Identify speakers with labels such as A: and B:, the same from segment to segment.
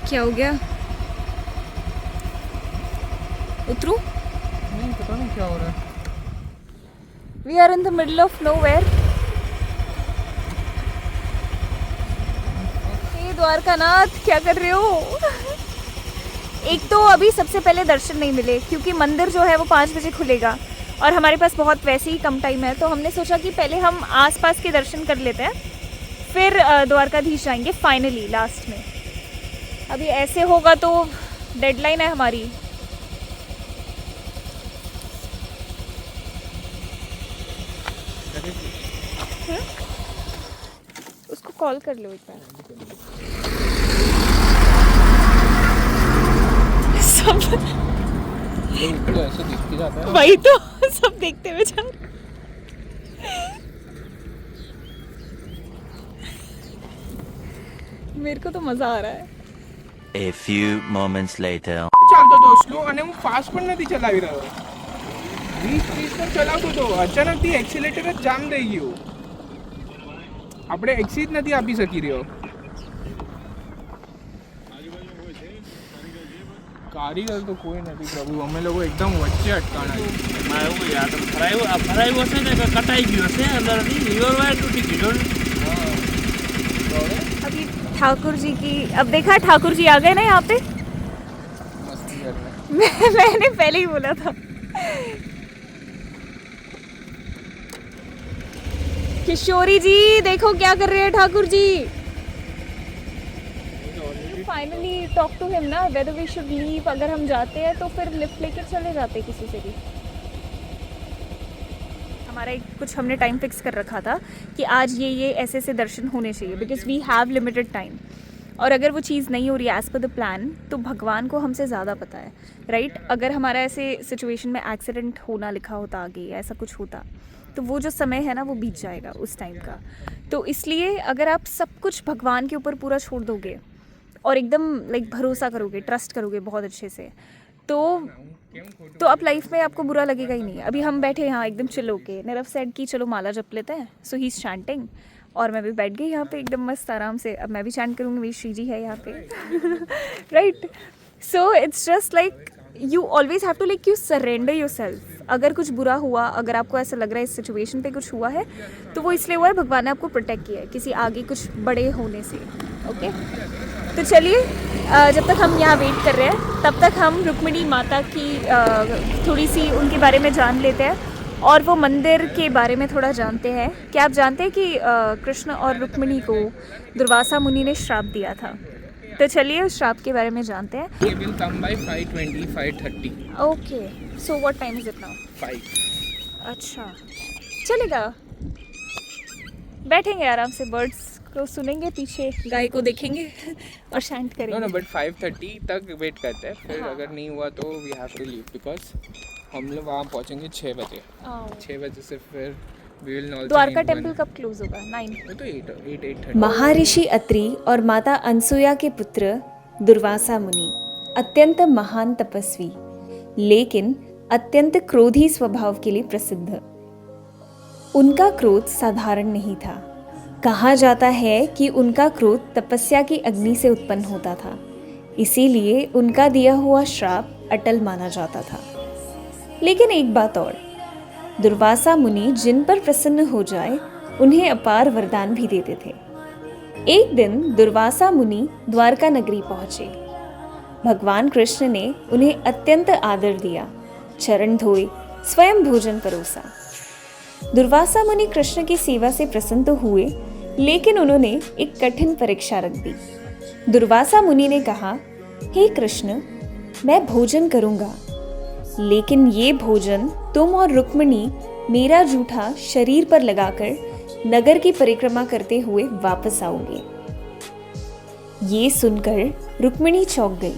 A: क्या हो गया? उतरू?
B: नहीं पता नहीं क्या हो रहा है।
A: We are in the middle of nowhere. हे द्वारकानाथ, क्या कर रहे हो? एक तो अभी सबसे पहले दर्शन नहीं मिले क्योंकि मंदिर जो है वो 5 बजे खुलेगा और हमारे पास बहुत वैसे ही कम टाइम है, तो हमने सोचा कि पहले हम आसपास के दर्शन कर लेते हैं, फिर द्वारकाधीश जाएंगे फाइनली लास्ट में। अभी ऐसे होगा तो डेडलाइन है हमारी। उसको कॉल कर लो एक बार। सब
B: तो ऐसे दिख के जाता है।
A: वही तो सब देखते हुए जा रहे। मेरे को तो मजा आ रहा है।
C: A few moments later.
B: ચાલતો તો સ્લો અને હું ફાસ્ટ પણ નથી ચલાવી રહ્યો. 20-30 પર ચલાવતો તો અચાનકથી એક્સિલેટર જ જામ થઈ ગયું. આપણે એક્સિટ નથી આપી શકી રહ્યો. કારીગર તો કોઈ નથી પ્રભુ, અમે લોકો એકદમ વચ્ચે અટકાણા છે.
D: એવું યાર તો ફરાયું હશે ને કે કટાઈ ગયું હશે અંદરથી રિવર વાયર તૂટી ગયું.
A: अभी ठाकुर जी की, अब देखा ठाकुर जी आ गए ना यहाँ पे।
B: મસ્તી કરે.
A: मैंने पहले ही बोला था। किशोरी जी देखो क्या कर रहे हैं Thakur ji. Finally talk to him ना वेदर वी शुड लीव। अगर हम जाते हैं तो फिर लिफ्ट लेकर चले जाते किसी से भी। हमारा एक कुछ हमने टाइम फिक्स कर रखा था कि आज ये ऐसे ऐसे दर्शन होने चाहिए because we have limited time, और अगर वो चीज़ नहीं हो रही है एज़ पर द प्लान तो भगवान को हमसे ज़्यादा पता है, राइट। अगर हमारा ऐसे सिचुएशन में एक्सीडेंट होना लिखा होता आगे या ऐसा कुछ होता तो वो जो समय है ना वो बीत जाएगा उस टाइम का। तो इसलिए अगर आप सब कुछ भगवान के ऊपर पूरा छोड़ दोगे और एकदम लाइक भरोसा करोगे, ट्रस्ट करोगे बहुत अच्छे से, तो अब लाइफ में आपको बुरा लगेगा ही नहीं। अभी हम बैठे यहाँ एकदम चिल होके, नीरव सेड की चलो माला जप लेते हैं, सो ही इज चैंटिंग और मैं भी बैठ गई यहाँ पे एकदम मस्त आराम से। अब मैं भी चैंट करूँगी, मेरी श्री जी है यहाँ पे right. So it's just like you always have to like you surrender yourself. अगर कुछ बुरा हुआ, अगर आपको ऐसा लग रहा है इस सिचुएशन पे कुछ हुआ है तो वो इसलिए हुआ है भगवान ने आपको प्रोटेक्ट किया है किसी आगे कुछ बड़े होने से। ओके तो चलिए जब तक हम यहाँ वेट कर रहे हैं तब तक हम रुक्मिणी माता की थोड़ी सी उनके बारे में जान लेते हैं और वो मंदिर के बारे में थोड़ा जानते हैं। क्या आप जानते हैं कि कृष्ण और रुक्मिणी को दुर्वासा मुनि ने श्राप दिया था? तो चलिए उस श्राप के बारे में जानते हैं।
B: He will come by 5:20, 5:30.
A: Okay so what time is it now?
B: 5.
A: अच्छा चलेगा, बैठेंगे आराम से, बर्ड्स को सुनेंगे, पीछे गाय को देखेंगे और शांत
B: No,
A: करेंगे।
B: बट 5:30 तक वेट करते हैं, फिर
A: हाँ.
B: अगर नहीं हुआ तो we have to leave because हम लोग वहाँ पहुँचेंगे 6 बजे. 6 बजे से फिर we will not.
A: Dwarka temple कब क्लोज होगा? 9।
B: तो 8:30.
E: महर्षि अत्रि और माता अनसुया के पुत्र दुर्वासा मुनि अत्यंत महान तपस्वी लेकिन अत्यंत क्रोधी स्वभाव के लिए प्रसिद्ध। उनका क्रोध साधारण नहीं था। कहा जाता है कि उनका क्रोध तपस्या की अग्नि से उत्पन्न होता था, इसीलिए उनका दिया हुआ श्राप अटल माना जाता था। लेकिन एक बात और, दुर्वासा मुनि जिन पर प्रसन्न हो जाए उन्हें अपार वरदान भी देते थे। एक दिन दुर्वासा मुनि द्वारका नगरी पहुंचे। भगवान कृष्ण ने उन्हें अत्यंत आदर दिया, चरण धोए, स्वयं भोजन परोसा। दुर्वासा मुनि कृष्ण की सेवा से प्रसन्न तो हुए, लेकिन उन्होंने एक कठिन परीक्षा रख दी। दुर्वासा मुनि ने कहा, हे कृष्ण, मैं भोजन करूंगा, लेकिन ये भोजन तुम और रुक्मिणी मेरा जूठा शरीर पर लगाकर नगर की परिक्रमा करते हुए वापस आओगे। ये सुनकर रुक्मिणी चौंक गई,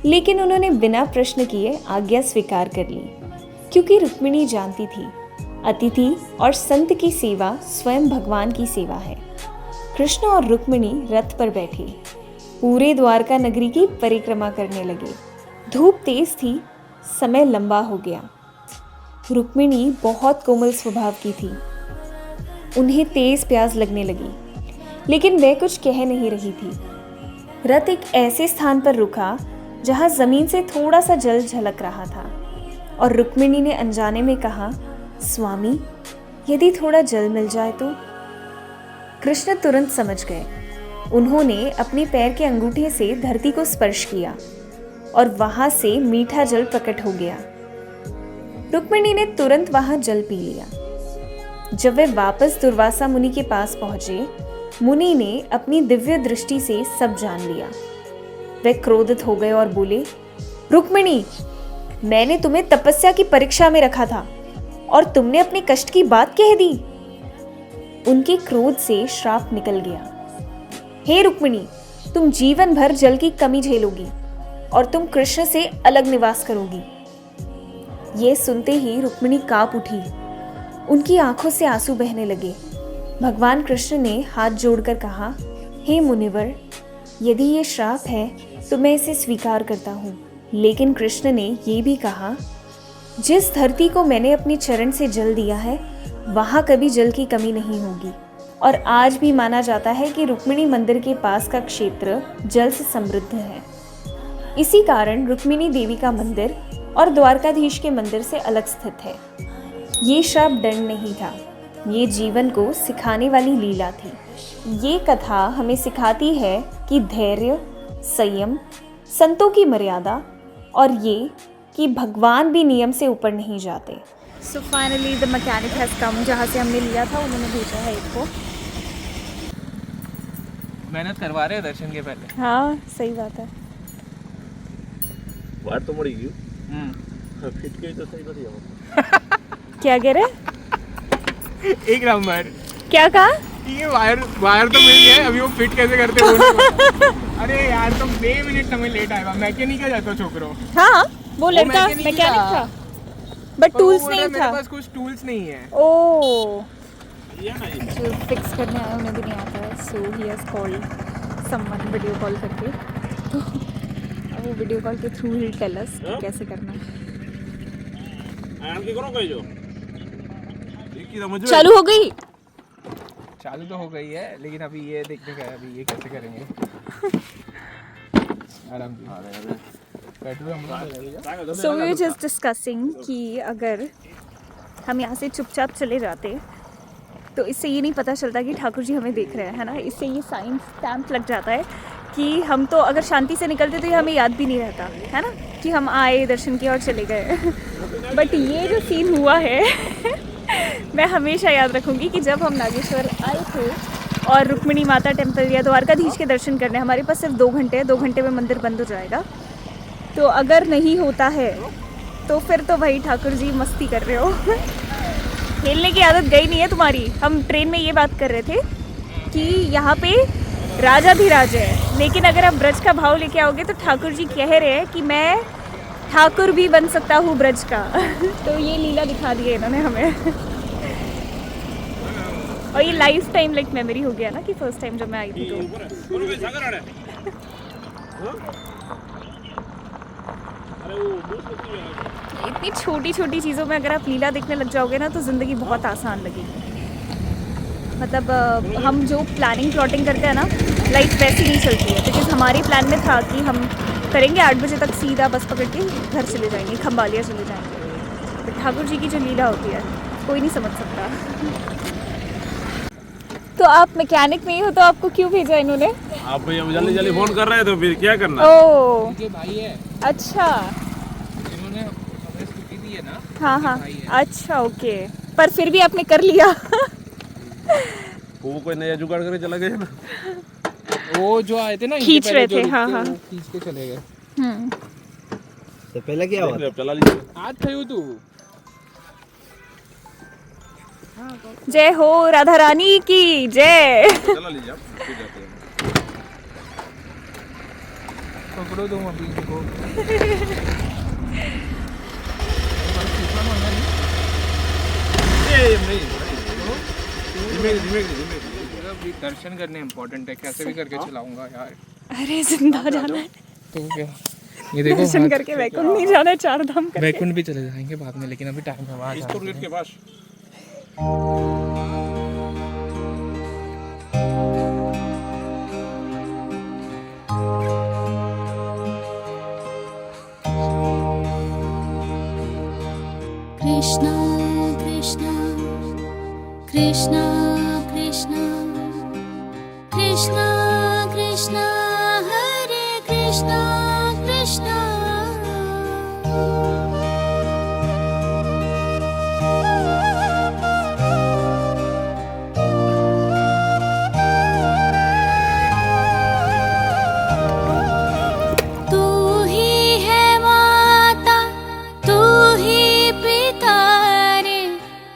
E: लेकिन उन्होंने बिना प्रश्न किए आज्ञा स्वीकार कर ली, क्योंकि रुक्मिणी जानती थी अतिथि और संत की सेवा स्वयं भगवान की सेवा है। कृष्ण और रुक्मिणी रथ पर बैठे पूरे द्वारका नगरी की परिक्रमा करने लगे। धूप तेज थी, समय लंबा हो गया। रुक्मिणी बहुत कोमल स्वभाव की थी। उन्हें तेज प्यास लगने लगी, लेकिन वह कुछ कह नहीं रही थी। रथ एक ऐसे स्थान पर रुका जहां जमीन से थोड़ा सा जल झलक रहा था और रुक्मिणी ने अनजाने में कहा, स्वामी, यदि थोड़ा जल मिल जाए तो। कृष्ण तुरंत समझ गए। उन्होंने अपने पैर के अंगूठे से धरती को स्पर्श किया और वहां से मीठा जल प्रकट हो गया। रुक्मिणी ने तुरंत वहां जल पी लिया। जब वे वापस दुर्वासा मुनि के पास पहुंचे, मुनि ने अपनी दिव्य दृष्टि से सब जान लिया। वे क्रोधित हो गए और बोले, रुक्मिणी, मैंने तुम्हें तपस्या की परीक्षा में रखा था और तुमने अपने कष्ट की बात कह दी। उनके क्रोध से श्राप निकल गया। हे रुक्मिणी, तुम जीवन भर जल की कमी झेलोगी और तुम कृष्ण से अलग निवास करोगी। यह सुनते ही रुक्मिणी कांप उठी। उनकी आंखों से आंसू बहने लगे। भगवान कृष्ण ने हाथ जोड़कर कहा, हे मुनिवर, यदि ये श्राप है तो मैं इसे स्वीकार करता हूँ। लेकिन कृष्ण ने ये भी कहा, जिस धरती को मैंने अपने चरण से जल दिया है वहाँ कभी जल की कमी नहीं होगी। और आज भी माना जाता है कि रुक्मिणी मंदिर के पास का क्षेत्र जल से समृद्ध है। इसी कारण रुक्मिणी देवी का मंदिर और द्वारकाधीश के मंदिर से अलग स्थित है। ये श्राप दंड नहीं था, ये जीवन को सिखाने वाली लीला थी। ये कथा हमें सिखाती है कि धैर्य, संयम, संतों की मर्यादा और ये कि भगवान भी नियम से ऊपर नहीं जाते।
A: So finally the mechanic has come. जहाँ से हमने लिया था उन्होंने भेजा है एक को।
B: मेहनत करवा रहे हैं दर्शन के पहले।
A: हाँ, सही बात है।
D: वायर तो मड़ी गई फिट के तो सही बढ़िया।
A: क्या कह रहे?
B: एक नंबर।
A: क्या कहा?
B: ये वायर तो मिल गया है, अभी वो फिट कैसे करते हैं वो नहीं। अरे यार, तुम 2 मिनट समय लेट आएगा। मैकेनिक है जातो छोकरो।
A: हाँ, वो लड़का मैकेनिक था, बट टूल्स नहीं
B: मेरे
A: था।
B: पास कुछ टूल्स नहीं है।
A: ओह, जो फिक्स करने आया उन्हें भी नहीं आता है। So he has called someone video call करके। तो अब वो वीडियो कॉल के थ्रू ही टेल अस कि कैसे करना है। चालू हो गई।
B: चालू तो हो गई है, लेकिन अभी ये देखने का है अभी ये कैसे करेंगे। आराम से। पेट्रोल हम लगेगा।
A: So we were just discussing कि अगर हम यहाँ से चुपचाप चले जाते तो इससे ये नहीं पता चलता कि ठाकुर जी हमें देख रहे हैं, है ना। इससे ये साइन स्टैम्प लग जाता है कि हम तो अगर शांति से निकलते तो ये हमें याद भी नहीं रहता, है ना, कि हम आए, दर्शन किया और चले गए। बट ये जो सीन हुआ है मैं हमेशा याद रखूँगी कि जब हम नागेश्वर आए थे और रुक्मिणी माता टेम्पल या द्वारकाधीश के दर्शन करने, हमारे पास सिर्फ 2 घंटे है। 2 घंटे में मंदिर बंद हो जाएगा। तो अगर नहीं होता है तो फिर तो भाई ठाकुर जी मस्ती कर रहे हो। खेलने की आदत गई नहीं है तुम्हारी। हम ट्रेन में ये बात कर रहे थे कि यहाँ पे राजाधिराज है, लेकिन अगर आप ब्रज का भाव लेके आओगे तो ठाकुर जी कह रहे हैं कि मैं ठाकुर भी बन सकता हूँ ब्रज का। तो ये लीला दिखा दी है इन्होंने हमें। और ये लाइफ टाइम लाइक मेमोरी हो गया ना कि फर्स्ट टाइम जब मैं आई थी तो। इतनी छोटी छोटी चीज़ों में अगर आप लीला देखने लग जाओगे ना तो ज़िंदगी बहुत आसान लगेगी। मतलब हम जो प्लानिंग प्लॉटिंग करते हैं ना, लाइफ वैसी नहीं चलती है। बिकॉज हमारे प्लान में था कि हम करेंगे 8 बजे तक सीधा बस पकड़ के घर चले जाएंगे, खम्बालिया चले जाएंगे। बट ठाकुर जी की जो लीला होती है कोई नहीं समझ सकता। तो आप मैकेनिक नहीं हो तो आपको क्यों भेजा इन्होंने?
D: आप भैया जल्दी जल्दी फोन कर रहे हैं तो फिर क्या करना?
A: ओह,
B: उनके भाई है,
A: अच्छा।
B: इन्होंने हमें स्कूटी दी है ना।
A: हाँ हाँ, अच्छा, ओके। पर फिर भी आपने कर लिया।
D: वो कोई नया जुगाड़ करके चला गया ना।
B: वो जो आए थे ना,
A: खींच
B: इनके पहले
A: रहे
B: जो
A: थे, हाँ,
B: रुके,
A: हाँ।
B: वो खींच के चले गए।
F: तो पहले क्या हुआ?
D: चला लीजिए।
B: आज थे तू।
A: जय हो राधा रानी की जय।
D: चला लीजिए आप, फिर जाते हैं।
B: पकड़ो तुम अभी इनको। अभी दर्शन करने इम्पोर्टेंट है, कैसे भी करके चलाऊंगा यार।
A: अरे जिंदा जाना है,
B: तो क्या, ये देखो
A: दर्शन
B: हाथ-
A: करके वैकुंठ नहीं जाना है, 4 धाम करके।
B: वैकुंठ भी चले जाएंगे बाद में, लेकिन अभी टाइम है वहाँ
D: इसको गेट के पास
G: कृष्णा कृष्णा कृष्णा कृष्णा हरे कृष्णा कृष्णा तू ही है माता तू ही पिता रे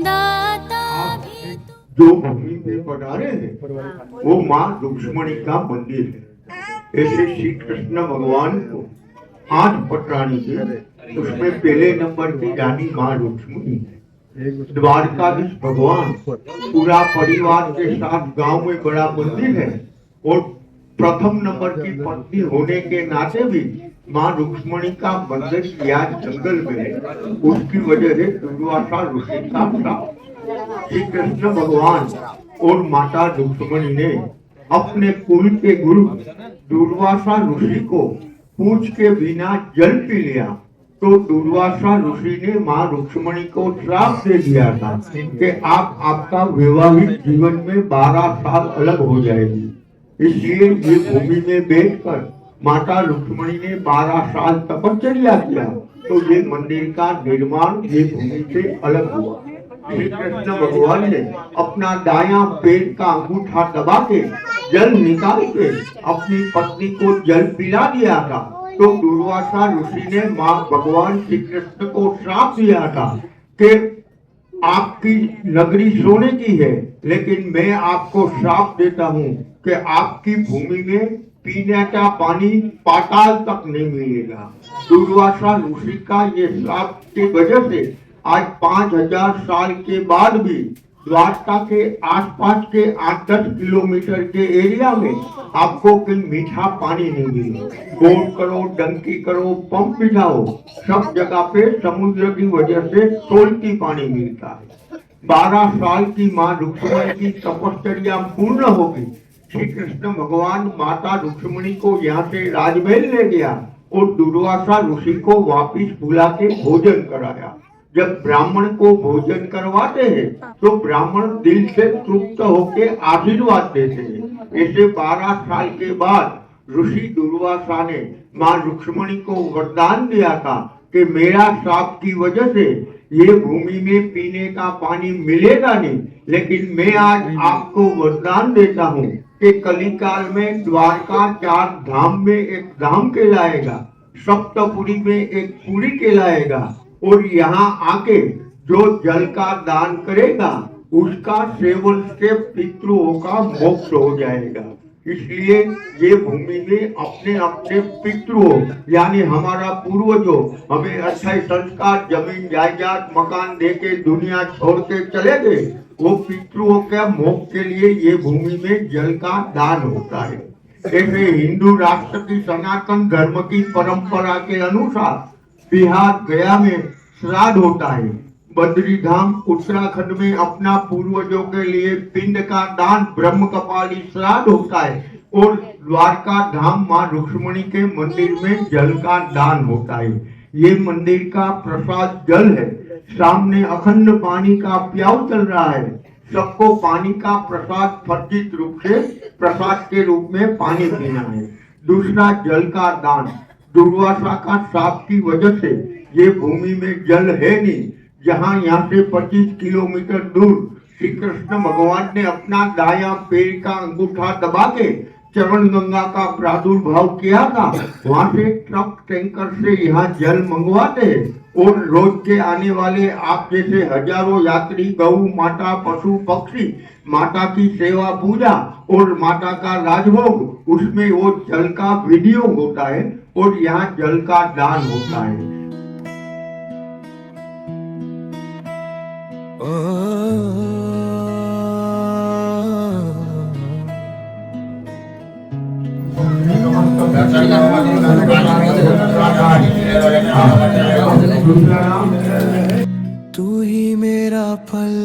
G: दाता भी
H: जो भूमि में पधारे हैं वो माँ रुक्ष्मणी का मंदिर है। ऐसे श्री कृष्ण भगवान को 8 पटरानी थी, उसमें पहले नंबर की रानी माँ रुक्ष्मणी है। द्वारकाधीश भगवान पूरा परिवार के साथ गांव में बड़ा मंदिर है और प्रथम नंबर की पत्नी होने के नाते भी माँ रुक्ष्मणी का मंदिर यहाँ जंगल में है। उसकी वजह से दुर्वासा ऋषि का श्राप। श्री कृष्ण भगवान और माता रुक्ष्मणी ने अपने कुल के गुरु दुर्वासा ऋषि को पूछ के बिना जल पी लिया तो दुर्वासा ऋषि ने माँ रुक्ष्मणी को श्राप दे दिया था कि आपका वैवाहिक जीवन में 12 साल अलग हो जाएगी। इसलिए ये भूमि में बैठकर माता रुक्ष्मणी ने 12 साल तपस्या किया तो ये मंदिर का निर्माण ये भूमि से अलग हुआ। श्री कृष्ण भगवान ने अपना दायां पैर का अंगूठा दबा के जल निकाल के अपनी पत्नी को जल पिला दिया था तो दुर्वासा ऋषि ने माँ भगवान श्री कृष्ण को श्राप दिया था कि आपकी नगरी सोने की है लेकिन मैं आपको श्राप देता हूँ कि आपकी भूमि में पीने का पानी पाताल तक नहीं मिलेगा। दुर्वासा ऋषि का ये श्राप की वजह से आज 5000 साल के बाद भी द्वारका के आसपास के 8-10 किलोमीटर के एरिया में आपको कोई मीठा पानी नहीं मिले। बोर करो, डंकी करो, पंप बिठाओ, सब जगह पे समुद्र की वजह से सोलती पानी मिलता है। 12 साल की माँ रुक्मिणी की तपस्या पूर्ण होगी। श्री कृष्ण भगवान माता रुक्मिणी को यहाँ से राजमहल ले गया और दुर्वासा ऋषि को वापिस बुला के भोजन कराया। जब ब्राह्मण को भोजन करवाते हैं तो ब्राह्मण दिल से तृप्त होके आशीर्वाद देते हैं। ऐसे 12 साल के बाद ऋषि दुर्वासा ने माँ रुक्मिणी को वरदान दिया था कि मेरा श्राप की वजह से ये भूमि में पीने का पानी मिलेगा नहीं, लेकिन मैं आज आपको वरदान देता हूँ कि कलिकाल में द्वारका 4 धाम में एक धाम कहलाएगा, सप्तपुरी में एक पुरी कहलाएगा और यहाँ आके जो जल का दान करेगा उसका सेवन से पितरों का मोक्ष हो जाएगा। इसलिए ये भूमि में अपने अपने पितरों यानी हमारा पूर्वजों हमें अच्छे संस्कार जमीन जायदाद मकान देके दुनिया छोड़ के चले गए, वो पितरों के मोक्ष के लिए ये भूमि में जल का दान होता है। ऐसे हिंदू राष्ट्र की सनातन धर्म की परंपरा के अनुसार बिहार गया में श्राद्ध होता है। बद्री धाम उत्तराखंड में अपना पूर्वजों के लिए पिंड का दान ब्रह्म कपाली श्राद्ध होता है और द्वारका धाम माँ रुक्मिणी के मंदिर में जल का दान होता है। ये मंदिर का प्रसाद जल है। सामने अखंड पानी का प्याऊ चल रहा है। सबको पानी का प्रसाद फर्जित रूप से प्रसाद के रूप में पानी पीना है। दूसरा जल का दान। दुर्वासा का श्राप की वजह से ये भूमि में जल है नहीं। जहाँ यहाँ से 25 किलोमीटर दूर श्री कृष्ण भगवान ने अपना दायां पैर का अंगूठा दबा के चरण गंगा का प्रादुर्भाव किया था, वहाँ से ट्रक टैंकर से यहाँ जल मंगवाते हैं और रोज के आने वाले आप जैसे हजारों यात्री गौ माता पशु पक्षी माता की सेवा पूजा और माता का राजभोग उसमें वो जल का वीडियो होता है और यहाँ जल का दान होता है।
I: तू ही मेरा फल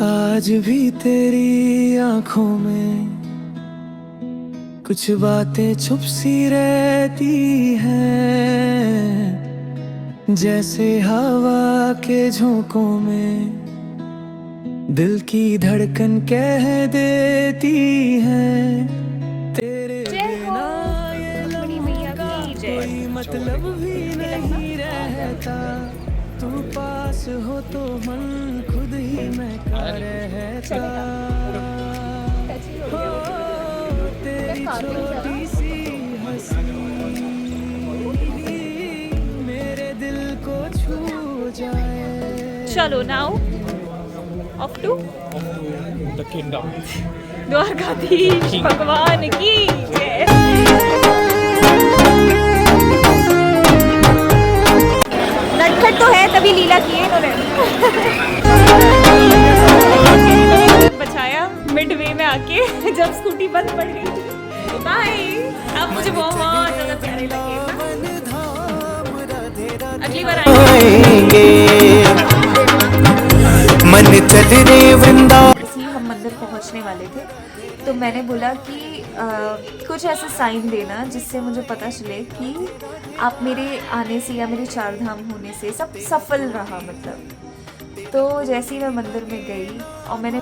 I: आज भी तेरी आंखों में कुछ बातें छुप सी रहती हैं, जैसे हवा के झोंकों में दिल की धड़कन कह देती है, तेरे बिना ये लम्हों का कोई मतलब भी नहीं रहता, तू पास हो तो मन खुद ही महका रहता, हो तेरी छोटी सी हंसी मेरे दिल को छू जाए।
A: चलो now off to
B: the kingdom.
A: Dwarkadhish भगवान की जय। नटखट तो है तभी लीला की है इन्होंने। बचाया मिड वे में आके जब स्कूटी बंद पड़ गई थी। बाय। अब मुझे बहुत ज्यादा प्यारे लगे। अगली बार आएंगे।
I: मन चल रे वृंदावन।
E: हम मंदिर पहुंचने वाले थे तो मैंने बोला कि कुछ ऐसा साइन देना जिससे मुझे पता चले कि आप मेरे आने से या मेरे 4 धाम होने से सब सफल रहा मतलब। तो जैसे ही मैं मंदिर में गई और मैंने